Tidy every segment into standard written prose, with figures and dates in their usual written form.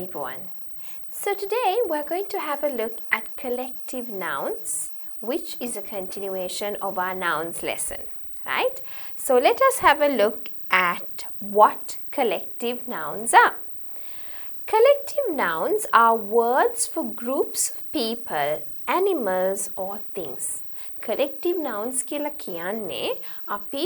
everyone. So today we're going to have a look at collective nouns, which is a continuation of our nouns lesson, right? So let us have a look at what collective nouns are. Collective nouns are words for groups of people, animals or things. collective nouns කියලා කියන්නේ අපි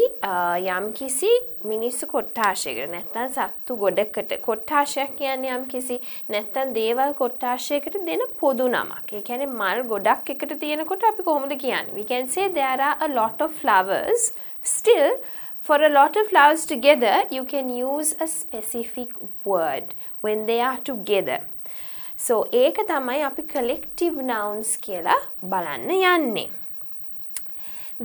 යම්කිසි මිනිස්සු කොට්ටාශයකට නැත්නම් සත්තු ගොඩකට කොට්ටාශයක් කියන්නේ යම්කිසි නැත්නම් දේවල් කොට්ටාශයකට දෙන පොදු නමක්. ඒ කියන්නේ මල් ගොඩක් එකට තියෙනකොට අපි කොහොමද කියන්නේ? We can say there are a lot of flowers. Still, for a lot of flowers together, you can use a specific word when they are together. So ඒක තමයි අපි collective nouns කියලා බලන්න යන්නේ.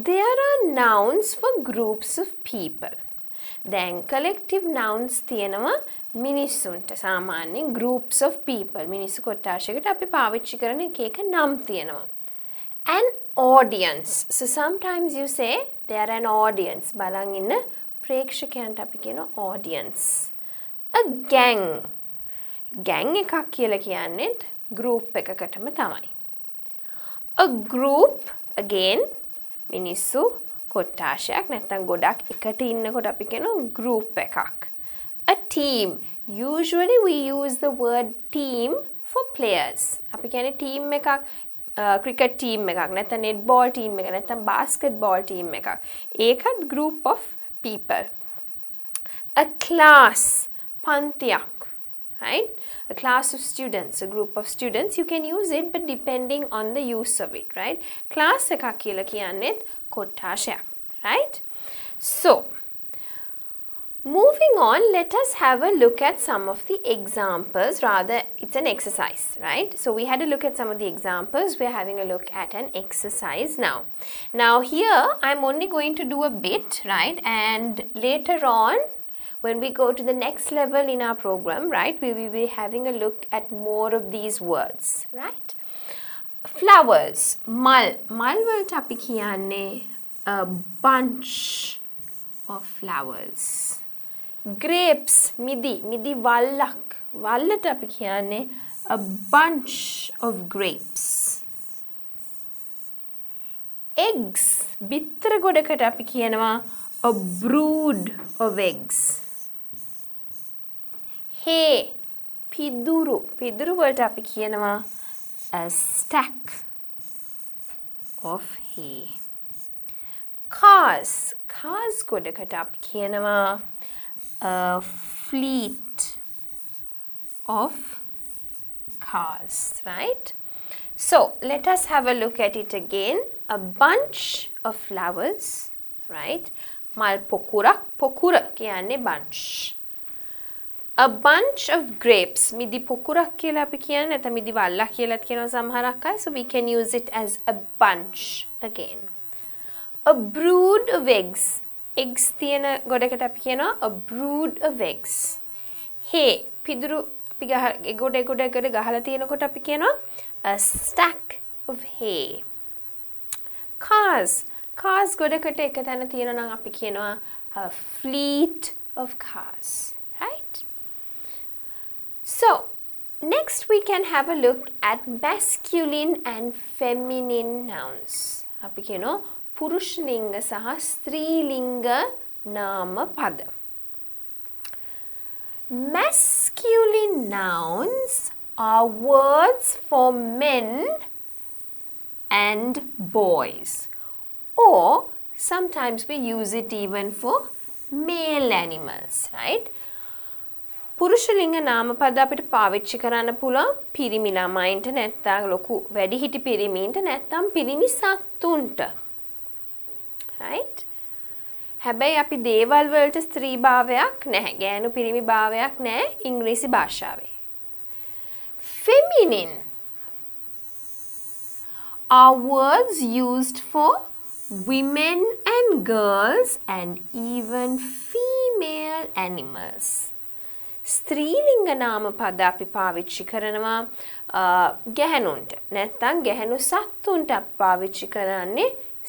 There are nouns for groups of people. දැන් collective nouns තියෙනවා මිනිස්සුන්ට සාමාන්‍යයෙන් groups of people මිනිස්සු කොට්ටාශයකට අපි පාවිච්චි කරන එක එක නම් තියෙනවා. An audience. So sometimes you say they are an audience. බලන් ඉන්න ප්‍රේක්ෂකයන්ට අපි කියනවා audience. A gang. Gang එකක් කියලා කියන්නේ group එකකටම තමයි. A group again මිනිස්සු කොට්ටාශයක් නැත්නම් ගොඩක් එකට ඉන්නකොට අපි කියනවා group එකක්. A team. Usually we use the word team for players. අපි කියන්නේ team එකක් cricket team එකක් නැත්නම් netball team එකක් නැත්නම් basketball team එකක්. ඒකත් group of people. A class. පන්තියක්. Right? A class of students, a group of students, you can use it but depending on the use of it, right? Class එකක් කියලා කියන්නේත් කොට්ටාශයක්, right? So, moving on, let us have a look at some of the examples. Rather, it's an exercise, right? So, we had a look at some of the examples. We're having a look at an exercise now. Now, here, I'm only going to do a bit, right? And later on, when we go to the next level in our program, right, we will be having a look at more of these words, right? Flowers, mal. Mal වලට අපි කියන්නේ a bunch of flowers. Grapes, midi. Midi වල්ලක්. වල්ලට අපි කියන්නේ a bunch of grapes. Eggs, බිත්තර ගොඩකට අපි කියනවා a brood of eggs. Hay, piduru. Piduru වලට අපි කියනවා a stack of hay. Cars. Cars ගොඩකට අපි කියනවා a fleet of cars, right? So, let us have a look at it again. A bunch of flowers, right? Mal pokurak. Pokura කියන්නේ bunch. A bunch of grapes. Midi pokurak කියලා අපි කියන්නේ නැත්නම් මිදි වල්ලක් කියලාත් කියනවා සමහරක් අය. So we can use it as a bunch again. A brood of eggs. Eggs තියෙන ගොඩකට අපි කියනවා a brood of eggs. Hay. පිදුරු අපි ගොඩ ගහලා තියෙනකොට අපි කියනවා a stack of hay. Cars. Cars ගොඩකට එක තැන තියෙනවා නම් අපි කියනවා a fleet of cars, right? So, next we can have a look at masculine and feminine nouns. අපි කියනවා පුරුෂ ලිංග සහ ස්ත්‍රී ලිංග නාම පද. Masculine nouns are words for men and boys. Or sometimes we use it even for male animals, right? පුරුෂ ලිංග නාම පද අපිට පාවිච්චි කරන්න පුළුවන් පිරිමි ළමයින්ට නැත්නම් ලොකු වැඩිහිටි පිරිමින්ට නැත්නම් පිරිමි සත්තුන්ට. right? හැබැයි අපි දේවල් වලට ස්ත්‍රී භාවයක් නැහැ. ගෑනු පිරිමි භාවයක් නැහැ ඉංග්‍රීසි භාෂාවේ. Feminine are words used for women and girls and even female animals. ස්ත්‍රීලිංග නාම පද අපි පාවිච්චි කරනවා ගැහැණුන්ට. නැත්නම් ගැහැණු සත්තුන්ට අපි පාවිච්චි කරන්නේ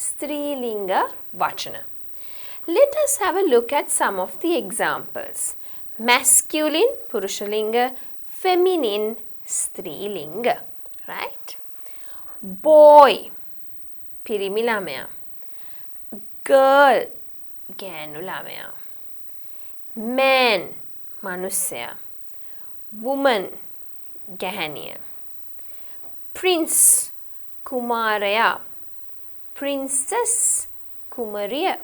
ස්ත්‍රීලිංග වචන. Let us have a look at some of the examples. Masculine, පුරුෂ ලිංග, feminine ස්ත්‍රීලිංග. Right? Boy පිරිමි ළමයා. Girl ගෑනු ළමයා. Man මනුස්සයා. Woman ගැහැණිය. Prince කුමාරයා. Princess කුමරිය.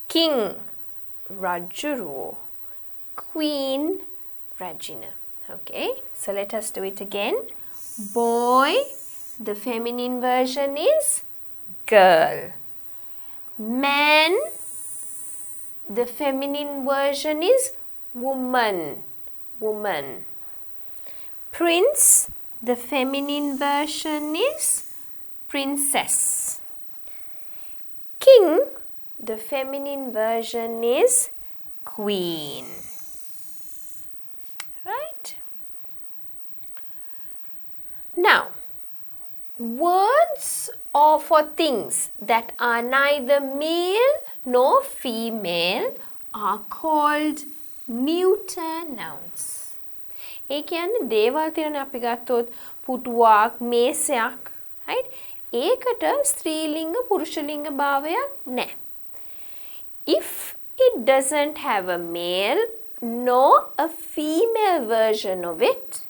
King රජුරුවෝ. Queen රජින. Okay, so let us do it again. Boy, the feminine version is girl. Man, the feminine version is woman. Woman. Prince, the feminine version is princess. King, the feminine version is queen. Right? Now, words or for things that are neither male nor female are called neuter nouns. ඒ කියන්නේ දේවල් තියෙන අපි ගත්තොත් පුටුවක්, මේසයක්, right? ඒකට ස්ත්‍රීලිංග පුරුෂලිංග භාවයක් නැහැ. If it doesn't have a male nor a female version of it,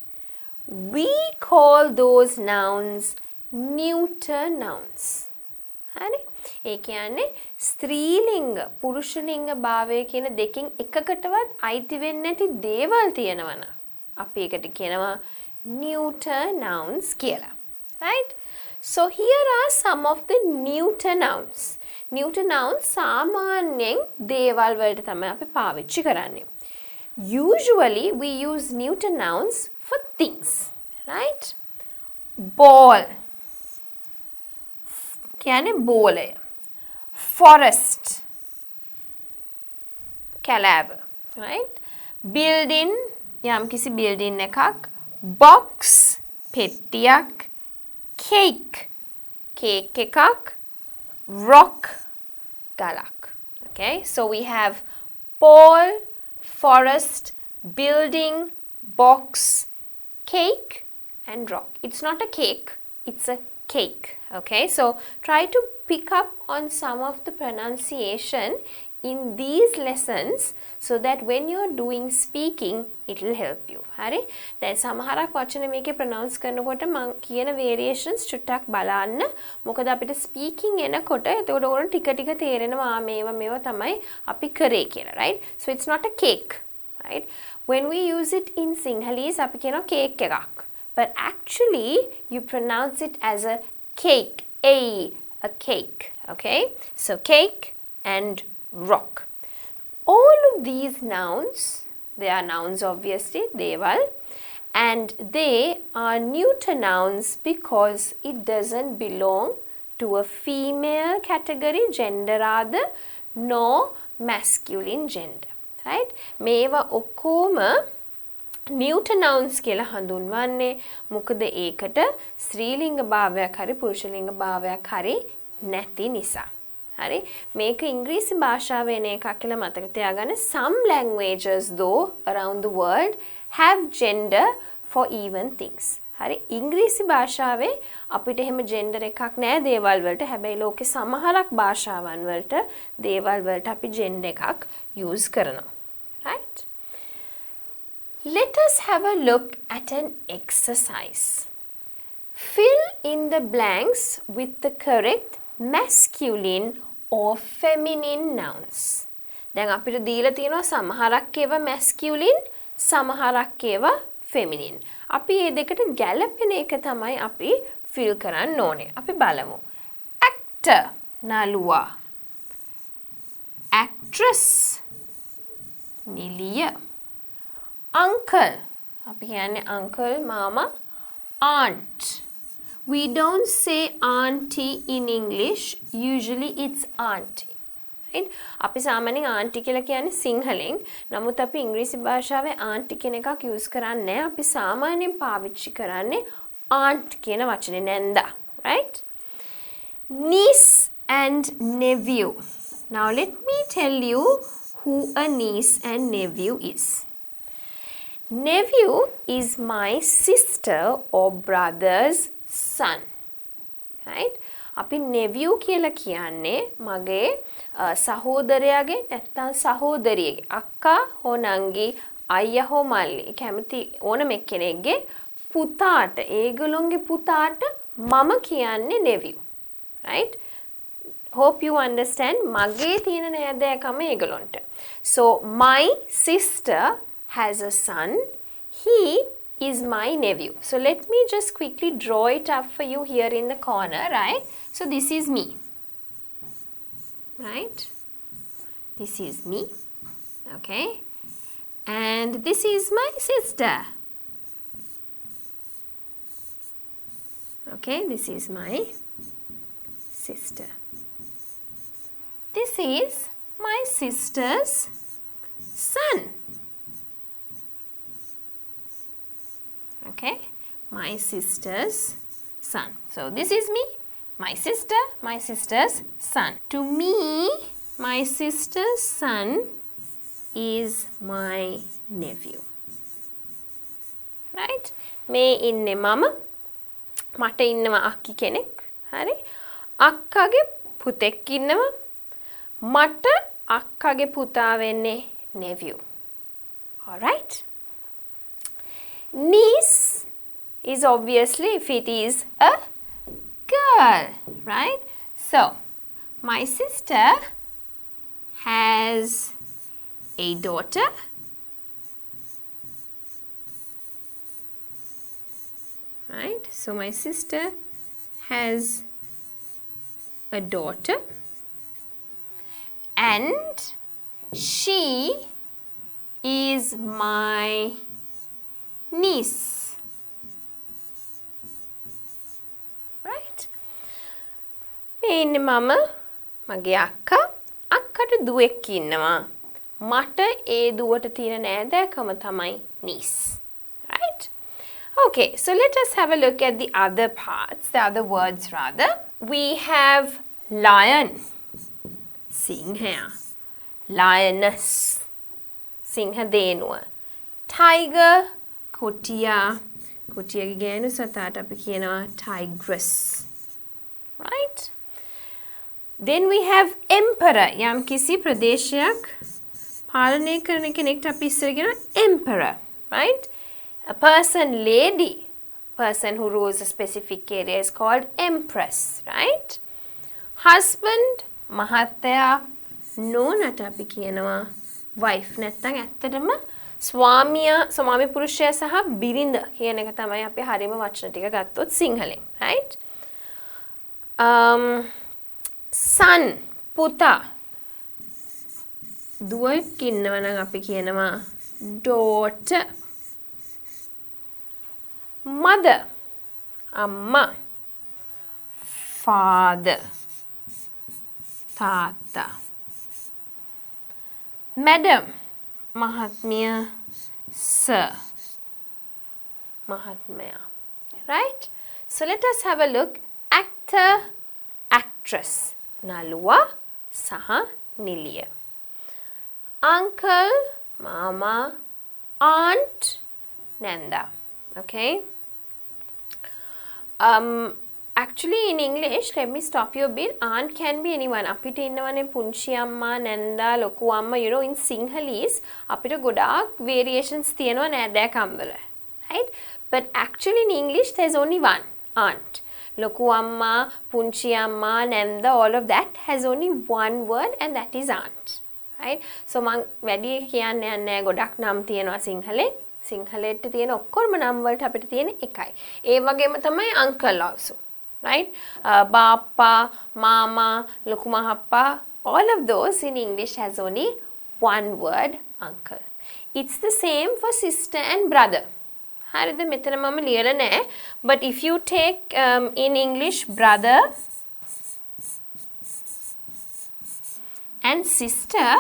we call those nouns neuter nouns. හරි? ඒ කියන්නේ ස්ත්‍රීලිංග පුරුෂලිංග භාවය කියන දෙකෙන් එකකටවත් අයිති වෙන්නේ නැති දේවල් තියෙනවා නම් අපි ඒකට කියනවා neuter nouns කියලා. Right? So here are some of the neuter nouns. Neuter nouns සාමාන්‍යයෙන් දේවල් වලට තමයි අපි පාවිච්චි කරන්නේ. Usually we use neuter nouns for things, right? Ball කියන්නේ බෝලය. Forest කැලෑව, right? Building යම්කිසි building එකක්. Box පෙට්ටියක්. Cake cake එකක්. Rock ගලක්. Okay, so we have ball, forest, building, box, cake and rock. It's not a cake, it's a cake. Okay, so try to pick up on some of the pronunciation in these lessons so that when you're doing speaking it will help you. හරි? දැන් සමහරක් වචන මේකේ pronounce කරනකොට මම කියන variations චුට්ටක් බලන්න. මොකද අපිට speaking එනකොට එතකොට ඕන ටික ටික තේරෙනවා මේවා තමයි අපි කරේ කියලා, right? So it's not a cake, right? When we use it in Sinhalese අපි කියනවා cake එකක්. But actually you pronounce it as a cake. A cake. Okay? So cake and rock. All of these nouns, they are nouns obviously, deval, and they are neuter nouns because it doesn't belong to a female category, gender rather, nor masculine gender. Right? මේවා ඔක්කොම neuter nouns කියලා හඳුන්වන්නේ මොකද ඒකට ස්ත්‍රීලිංග භාවයක් හරි පුරුෂලිංග භාවයක් හරි නැති නිසා. හරි? මේක ඉංග්‍රීසි භාෂාව වෙන එකක් කියලා මතක තියාගන්න. Some languages though around the world have gender for even things. හරි? ඉංග්‍රීසි භාෂාවේ අපිට එහෙම gender එකක් නැහැ දේවල් වලට. හැබැයි ලෝකේ සමහරක් භාෂාවන් වලට දේවල් වලට අපි gender එකක් use කරනවා. Right? Let us have a look at an exercise. Fill in the blanks with the correct masculine or feminine nouns. දැන් අපිට දීලා තියෙනවා සමහරක් ඒවා masculine, සමහරක් ඒවා feminine. අපි මේ දෙකට ගැළපෙන එක තමයි අපි fill කරන්න ඕනේ. අපි බලමු. Actor නළුවා. Actress නිලිය. Uncle අපි කියන්නේ uncle මාමා. Aunt. We don't say auntie in English. Usually it's auntie. Right? අපි සාමාන්‍යයෙන් auntie කියලා කියන්නේ සිංහලෙන්. නමුත් අපි ඉංග්‍රීසි භාෂාවේ auntie කියන එකක් use කරන්නේ නැහැ. අපි සාමාන්‍යයෙන් පාවිච්චි කරන්නේ aunt කියන වචනේ නැන්දා. Right? Niece and nephew. Now let me tell you who a niece and nephew is. Nephew is my sister or brother's son. Right? අපි nephew කියලා කියන්නේ මගේ සහෝදරයාගේ නැත්නම් සහෝදරියගේ අක්කා හෝ නංගි අයියා හෝ මල්ලි කැමති ඕනම එක්කෙනෙක්ගේ පුතාට ඒගොල්ලොන්ගේ පුතාට මම කියන්නේ nephew. Right? Hope you understand. මගේ තියෙන නෑදෑකම ඒගොල්ලොන්ට. So my sister has a son. He is my nephew. So let me just quickly draw it up for you here in the corner, right? So this is me, right? This is me, okay? And this is my sister. Okay, this is my sister. This is my sister's son. Okay, my sister's son. So this is me, my sister, my sister's son. To me, my sister's son is my nephew. Right? මේ ඉන්නේ මම. මට ඉන්නවා අක්කි කෙනෙක්. හරි? අක්කාගේ පුතෙක් ඉන්නවා. මට අක්කාගේ පුතා වෙන්නේ nephew. All right? Niece is obviously if it is a girl, right? So, my sister has a daughter. Right? So, my sister has a daughter and she is my niece. Right? මේ ඉන්නේ මම මගේ අක්කට දුවෙක් ඉන්නවා. මට ඒ දුවට තියෙන නෑදෑකම තමයි niece. Right? Okay, so let us have a look at the other parts, the other words rather. We have lion, Sinha, lioness, Sinha denuwa, tiger, Kotiya, Kotiya genu satata අපි කියනවා tigress. Right? Then we have emperor. යම් කිසි ප්‍රදේශයක් පාලනය කරන කෙනෙක්ට අපි ඉස්සර කියනවා emperor. Right? A person, lady, person who rules a specific area is called empress. Right? Husband, mahataya, නෝනට අපි කියනවා wife. නැත්නම් ඇත්තටම ස්වාමි පුරුෂයා සහ බිරිඳ කියන එක තමයි අපි හරියම වචන ටික ගත්තොත් සිංහලෙන්. Right? Son, පුතා. දුවෙක් ඉන්නවා නම් අපි කියනවා daughter. Mother, amma. Father, tata. Madam, mahatmya, sir. Mahatmya. Right? So let us have a look. Actor, actress. Naluwa, saha, niliya. Uncle, mama, aunt, nanda. Okay? Actually in English, let me stop you a bit. Aunt can be anyone. අපිට ඉන්නවනේ පුංචි අම්මා, නැන්දා, ලොකු අම්මා, you know, in Sinhalese අපිට ගොඩාක් variations තියෙනවා නෑදෑකම් වල. Right? But actually in English there's only one, aunt. ලොකු අම්මා, පුංචි අම්මා, නැන්දා, all of that has only one word and that is aunt. Right? So මං වැඩි කියන්න යන්නේ ගොඩක් නම් තියෙනවා සිංහලෙන්. සිංහලෙට තියෙන ඔක්කොම නම් වලට අපිට තියෙන එකයි. ඒ වගේම තමයි uncle also. Right? Bappa, mama, ලොකු මහප්පා, all of those in English has only one word, uncle. It's the same for sister and brother. හරිද? මෙතන මම ලියලා නැහැ. But if you take in English brother and sister,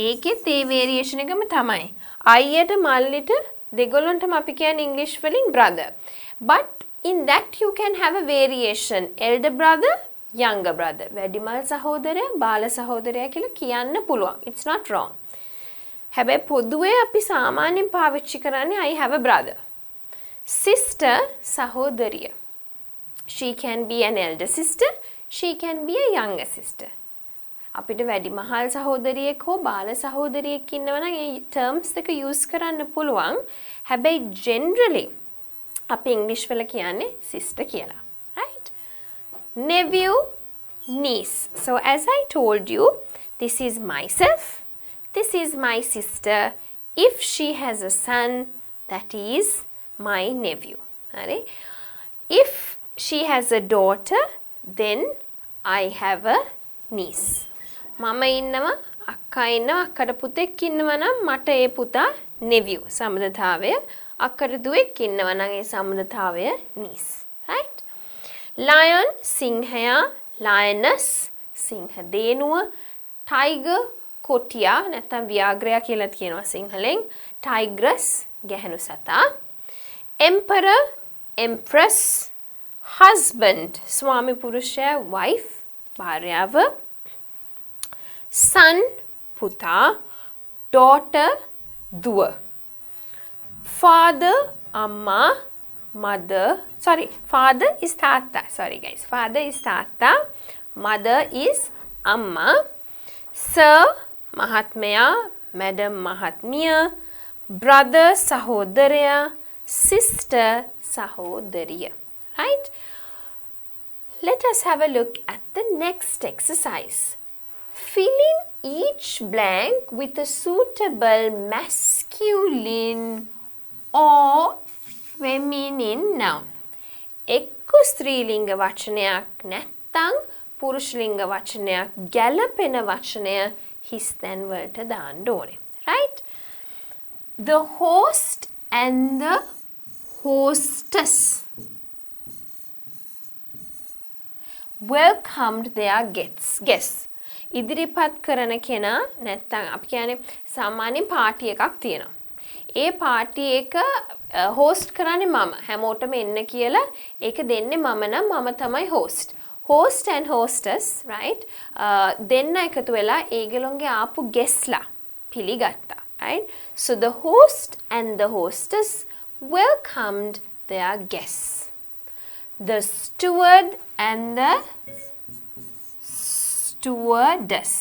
ඒකෙත් ඒ variation එකම තමයි. අයියට මල්ලිට දෙගොල්ලන්ටම අපි කියන්නේ English වලින් brother. But in that you can have a variation. Elder brother, younger brother. වැඩිමල් සහෝදරයා, බාල සහෝදරයා කියලා කියන්න පුළුවන්. It's not wrong. හැබැයි පොදුවේ අපි සාමාන්‍යයෙන් පාවිච්චි කරන්නේ I have a brother. Sister සහෝදරිය. She can be an elder sister. She can be a younger sister. අපිට වැඩිමහල් සහෝදරියෙක් හෝ බාල සහෝදරියෙක් ඉන්නවා නම් ඒ terms දෙක use කරන්න පුළුවන්. හැබැයි generally අපි English වල කියන්නේ sister කියලා. Right? Nephew, niece. So as I told you, this is myself. This is my sister. If she has a son, that is my nephew. Right? If she has a daughter, then I have a niece. මම ඉන්නවා අක්කා ඉන්නවා අක්කට පුතෙක් ඉන්නවා නම් මට ඒ පුතා nephew සම්බන්ධතාවය අක්කට දුවෙක් ඉන්නවා නම් ඒ සම්බන්ධතාවය niece. Right? Lion සිංහයා lioness සිංහ දේනුව tiger කොටියා නැත්නම් ව්‍යාග්‍රයා කියලා කියනවා සිංහලෙන් tigress ගැහණු සතා emperor empress husband ස්වාමි පුරුෂයා wife භාර්යාව son පුතා daughter දුව father amma mother father is තාත්තා father is තාත්තා mother is amma sir mahatmaya madam mahatmiya brother sahodariya sister sahodariya. Right? Let us have a look at the next exercise. Fill in each blank with a suitable masculine or feminine noun. එක්ක ස්ත්‍රීලිංග වචනයක් නැත්නම් පුරුෂලිංග වචනයක් ගැළපෙන වචනය හිස් තැන් වලට දාන්න ඕනේ. Right? The host and the hostess welcomed their guests. ඉදිරිපත් කරන කෙනා නැත්නම් අපි කියන්නේ සාමාන්‍ය පාටි එකක් තියෙනවා. ඒ පාටි එක host කරන්නේ මම. හැමෝටම එන්න කියලා ඒක දෙන්නේ මම නම් මම තමයි host. Host and hostess, right? දෙන්න එකතු වෙලා ඒගොල්ලෝගේ ආපු guestලා පිළිගත්තා. Right? So the host and the hostess welcomed their guests. The steward and the stewardess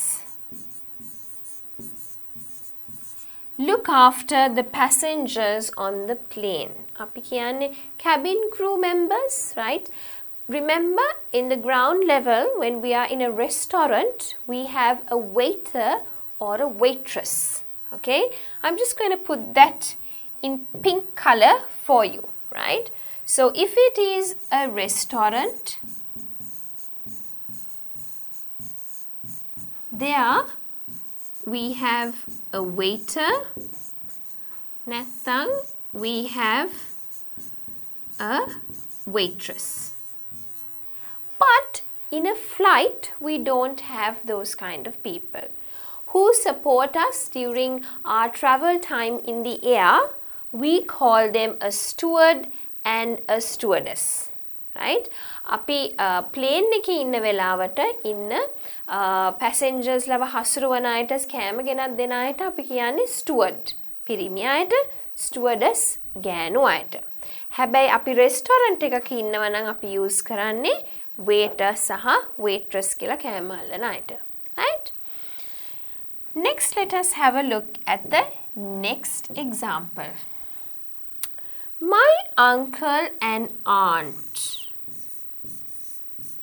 look after the passengers on the plane. අපි කියන්නේ cabin crew members, right? Remember, in the ground level, when we are in a restaurant, we have a waiter or a waitress. Okay? I'm just going to put that in pink color for you, right? So if it is a restaurant, there we have a waiter, නැත්නම් we have a waitress. But in a flight, we don't have those kind of people who support us during our travel time in the air. We call them a steward and a stewardess. Right? අපි plane එකේ ඉන්න වෙලාවට ඉන්න passengers ලව හසුරුවන අයට කෑම ගෙනත් දෙන අයට අපි කියන්නේ steward. පිරිමි අයට stewardess ගෑනු අයට. හැබැයි අපි restaurant එකක ඉන්නවා නම් අපි use කරන්නේ waiter සහ waitress කියලා කෑම අල්ලන අයට. Right? Next, let us have a look at the next example. My uncle and aunt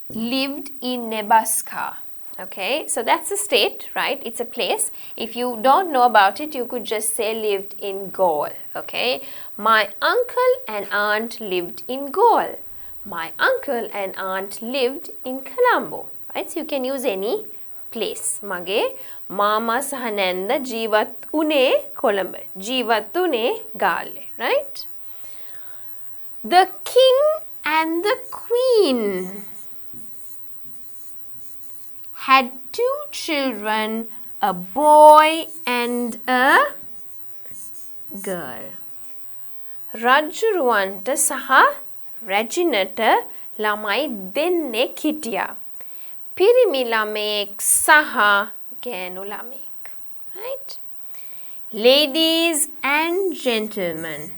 lived in Nebraska. Okay, so that's a state, right? It's a place. If you don't know about it, you could just say lived in Gaul. Okay, my uncle and aunt lived in Gaul. My uncle and aunt lived in Colombo. Right? So you can use any place. Mage mama සහ නැන්ද ජීවත් උනේ කොළඹ. ජීවත් උනේ ගාල්ලේ. Right? The king and the queen had two children, a boy and a girl. රජුරවන්ට සහ රැජිනට ළමයි දෙන්නෙක් හිටියා. පිරිමි ළමයෙක් සහ ගෑනු ළමයෙක්. Right? Ladies and gentlemen,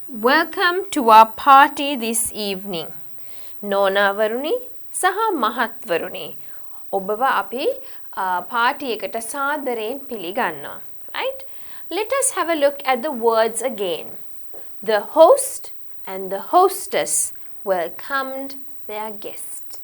welcome to our party this evening. නෝනාවරුනි සහ මහත්වරුනි ඔබව අපි party එකට සාදරයෙන් පිළිගන්නවා. Right? Let us have a look at the words again. The host and the hostess welcomed their guest.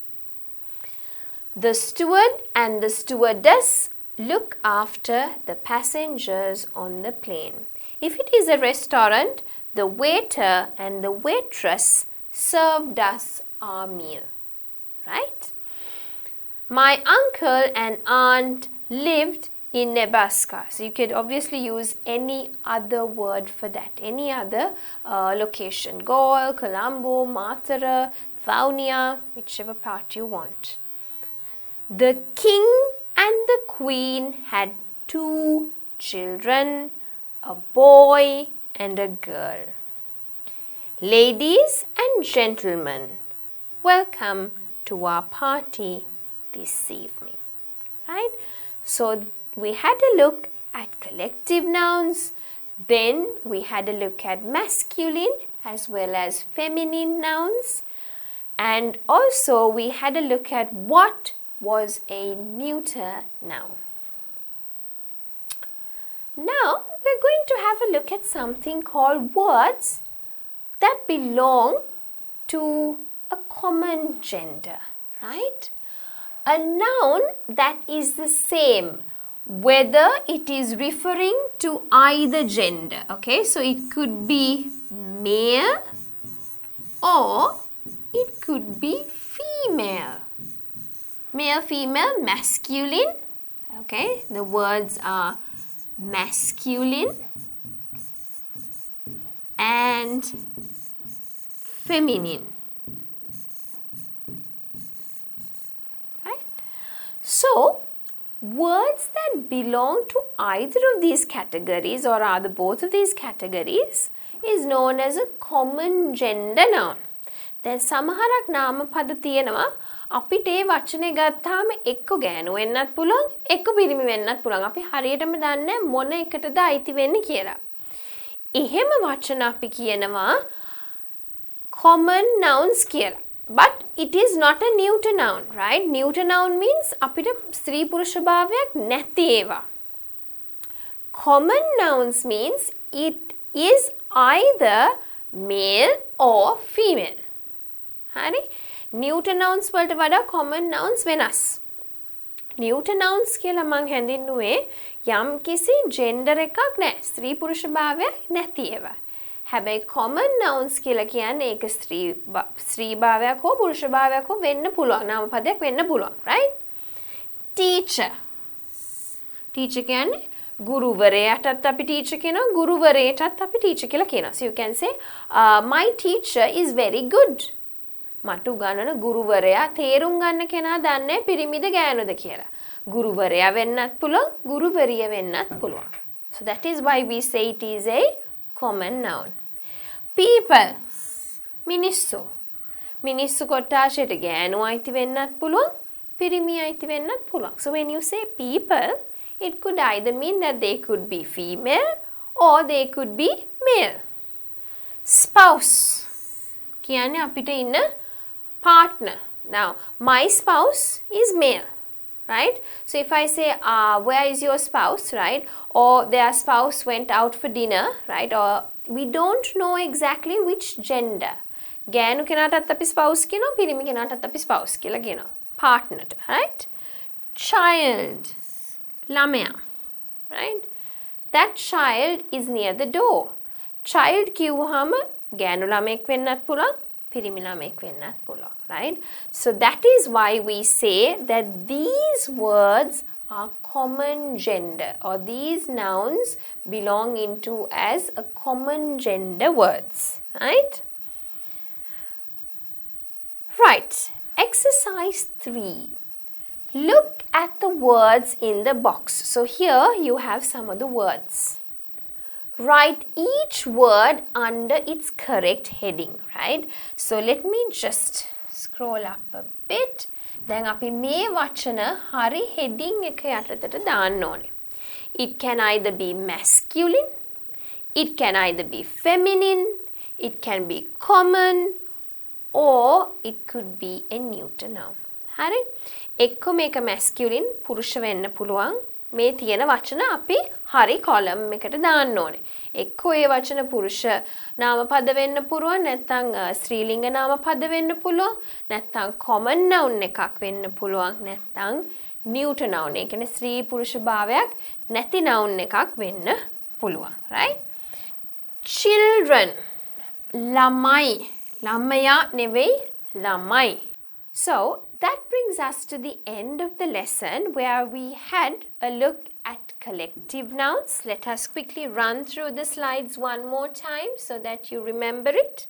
The steward and the stewardess look after the passengers on the plane. If it is a restaurant, the waiter and the waitress served us our meal. Right? My uncle and aunt lived in Nebraska. So you could obviously use any other word for that. Any other location. Gaul, Colombo, Martara, Vaunia, whichever part you want. The king and the queen had 2 children, a boy and a girl. Ladies and gentlemen, welcome to our party this evening. Right? So we had a look at collective nouns, then we had a look at masculine as well as feminine nouns, and also we had a look at what was a neuter noun. Now we're going to have a look at something called words that belong to a common gender, right? A noun that is the same whether it is referring to either gender, okay? So it could be male or it could be female. Male, female, masculine, okay? The words are masculine and feminine. Right? So, words that belong to either of these categories or are the both of these categories is known as a common gender noun. Then සමහරක් නාමපද තියෙනවා අපිට ඒ වචනේ ගත්තාම එක්ක ගෑනු වෙන්නත් පුළුවන් එක්ක පිරිමි වෙන්නත් පුළුවන්. අපි හරියටම දන්නේ මොන එකටද අයිති වෙන්නේ කියලා. එහෙම වචන අපි කියනවා common nouns කියලා. But it is not a neuter noun, right? Neuter noun means අපිට ස්ත්‍රී පුරුෂ භාවයක් නැති ඒවා. Common nouns means it is either male or female. හරි? Neuter nouns වලට වඩා common nouns වෙනස්. Neuter nouns කියලා මම හැඳින්නුවේ යම් කිසි gender එකක් නැහැ. ස්ත්‍රී පුරුෂ භාවයක් නැති ඒවා. හැබැයි common nouns කියලා කියන්නේ ඒක ස්ත්‍රී භාවයක් හෝ පුරුෂ භාවයක් හෝ වෙන්න පුළුවන්. නාමපදයක් වෙන්න පුළුවන්, right? Teacher. Teacher කියන්නේ ගුරුවරයාටත් අපි teacher කියනවා, ගුරුවරයාටත් අපි teacher කියලා කියනවා. So you can say my teacher is very good. මට උගන්වන ගුරුවරයා තේරුම් ගන්න කෙනා දන්නේ පිරිමිද ගෑනුද කියලා. ගුරුවරයා වෙන්නත් පුළුවන්, ගුරුවරිය වෙන්නත් පුළුවන්. So that is why we say it is a common noun. People. මිනිස්සු. මිනිස්සු කොටාශයට ගෑනු අයිති වෙන්නත් පුළුවන්, පිරිමි අයිති වෙන්නත් පුළුවන්. So when you say people, it could either mean that they could be female or they could be male. Spouse. කියන්නේ අපිට ඉන්න partner. Now, my spouse is male, right? So if I say, where is your spouse, right? Or their spouse went out for dinner, right? Or we don't know exactly which gender. ගෑනු කෙනාටත් අපි spouse කියනවා, පිරිමි කෙනාටත් අපි spouse කියලා කියනවා. Partner, right? Child. ළමයා, right? That child is near the door. Child කිව්වහම ගෑනු ළමෙක් වෙන්නත් පුළුවන්, පිරිමි ළමෙක් වෙන්නත් පුළුවන්, right? So that is why we say that these words are common gender, or these nouns belong into as a common gender words, right? Right. Exercise 3. Look at the words in the box. So here you have some of the words. Write each word under its correct heading, right? So let me just scroll up a bit. දැන් අපි මේ වචන හරි heading එක යටතට දාන්න ඕනේ. It can either be masculine, it can either be feminine, it can be common, or it could be a neuter noun. හරි? එක්ක මේක masculine පුරුෂ වෙන්න පුළුවන්. මේ තියෙන වචන අපි හරි column එකට දාන්න ඕනේ. එක්ක ඒ වචන පුරුෂ නාමපද වෙන්න පුළුවන්, නැත්නම් ස්ත්‍රීලිංග නාමපද වෙන්න පුළුවන්, නැත්නම් common noun එකක් වෙන්න පුළුවන්, නැත්නම් neuter noun. ඒ කියන්නේ ස්ත්‍රී පුරුෂ භාවයක් නැති noun එකක් වෙන්න පුළුවන්. right? Children. ළමයි. ළමයා නෙවෙයි ළමයි. So, that brings us to the end of the lesson where we had a look at collective nouns. Let us quickly run through the slides one more time so that you remember it.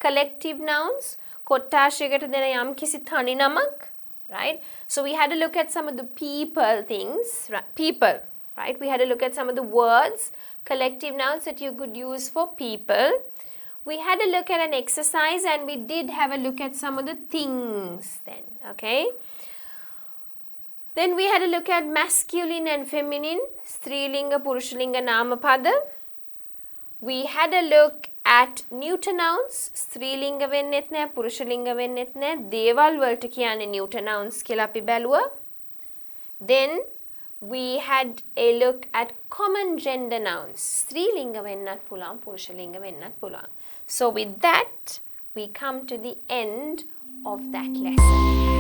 Collective nouns, කොට්ටාශයකට දෙන යම් කිසි තනි නමක්, right? So we had a look at some of the people things, people, right? We had a look at some of the words, collective nouns that you could use for people. We had a look at an exercise and we did have a look at some of the things then, okay? Then we had a look at masculine and feminine, strilinga, purushalinga, namapada. We had a look at neuter nouns, strilinga wennet naha, purushalinga wennet naha, දේවල් වලට කියන්නේ neuter nouns කියලා අපි බැලුවා. Then we had a look at common gender nouns, strilinga වෙන්නත් පුළුවන්, purushalinga වෙන්නත් පුළුවන්. So with that, we come to the end of that lesson.